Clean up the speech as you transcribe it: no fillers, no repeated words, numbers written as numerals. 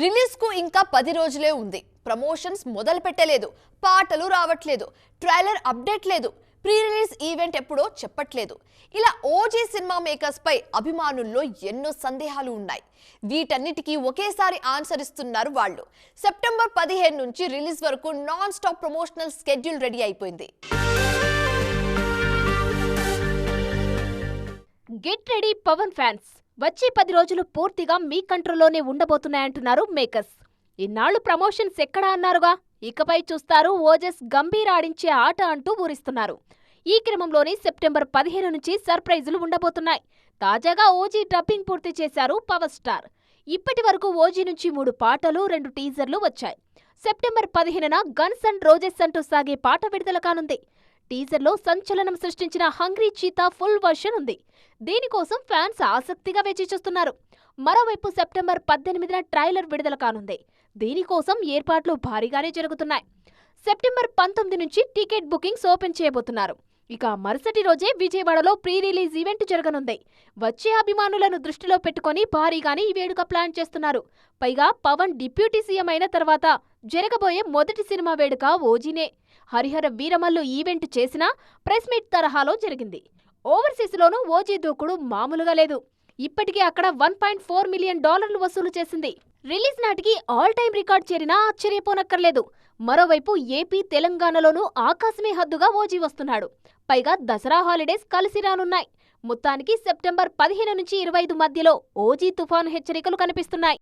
Release కు ఇంకా 10 రోజులే ఉంది. ప్రమోషన్స్ మొదలు పెట్టలేదు, పాటలు రావట్లేదు, ట్రైలర్ అప్డేట్ లేదు, ప్రీ రిలీజ్ ఈవెంట్ ఎప్పుడో చెప్పట్లేదు. ఇలా ఓజీ సినిమా మేకర్స్ పై అభిమానుల్లో ఎన్నో సందేహాలు ఉన్నాయి. వీటన్నిటికీ ఒకేసారి ఆన్సర్ ఇస్తున్నారు వాళ్ళు. సెప్టెంబర్ 15 నుంచి రిలీజ్ వరకు non stop promotional schedule ready అయిపోయింది. గెట్ రెడీ పవన్ ఫ్యాన్స్, వచ్చే 10 రోజులు పూర్తిగా మీ కంట్రోల్లోనే ఉండబోతున్నాయంటున్నారు మేకర్స్. ఇన్నాళ్లు ప్రమోషన్స్ ఎక్కడా అన్నారుగా, ఇకపై చూస్తారు ఓజస్ గంభీర ఆడించే ఆట అంటూ ఊరిస్తున్నారు. ఈ క్రమంలోనే సెప్టెంబర్ 15 నుంచి సర్ప్రైజులు ఉండబోతున్నాయి. తాజాగా ఓజీ డబ్బింగ్ పూర్తి చేశారు పవర్ స్టార్. ఇప్పటి వరకు ఓజీ నుంచి 3 పాటలు, 2 టీజర్లు వచ్చాయి. సెప్టెంబర్ 15న గన్స్ అండ్ రోజెస్ అంటూ సాగే పాట విడుదల కానుంది. టీజర్లో సంచలనం సృష్టించిన హంగ్రీ చీతా ఫుల్ వర్షన్ ఉంది. దీనికోసం ఫ్యాన్స్ ఆసక్తిగా వేచి చూస్తున్నారు. మరోవైపు సెప్టెంబర్ 18న ట్రైలర్ విడుదల కానుంది. దీనికోసం ఏర్పాట్లు భారీగానే జరుగుతున్నాయి. సెప్టెంబర్ 19 నుంచి టికెట్ బుకింగ్స్ ఓపెన్ చేయబోతున్నారు. ఇక మరుసటి రోజే విజయవాడలో ప్రీ రిలీజ్ ఈవెంట్ జరగనుంది. వచ్చే అభిమానులను దృష్టిలో పెట్టుకుని భారీగానే ఈ వేడుక ప్లాన్ చేస్తున్నారు. పైగా పవన్ డిప్యూటీ సీఎం అయిన తర్వాత జరగబోయే మొదటి సినిమా వేడుక ఓజీనే. హరిహర వీరమల్లు ఈవెంట్ చేసినా ప్రెస్ మీట్ తరహాలో జరిగింది. ఓవర్సీస్లోనూ ఓజీ దూకుడు మామూలుగా లేదు. ఇప్పటికే అక్కడ $1.4 మిలియన్ వసూలు చేసింది. రిలీజ్ నాటికి ఆల్ టైమ్ రికార్డ్ చేరినా ఆశ్చర్యపోనక్కర్లేదు. మరోవైపు ఏపీ, తెలంగాణలోనూ ఆకాశమే హద్దుగా ఓజీ వస్తున్నాడు. పైగా దసరా హాలిడేస్ కలిసి రానున్నాయి. మొత్తానికి సెప్టెంబర్ 15 నుంచి 25 మధ్యలో ఓజీ తుఫాను హెచ్చరికలు కనిపిస్తున్నాయి.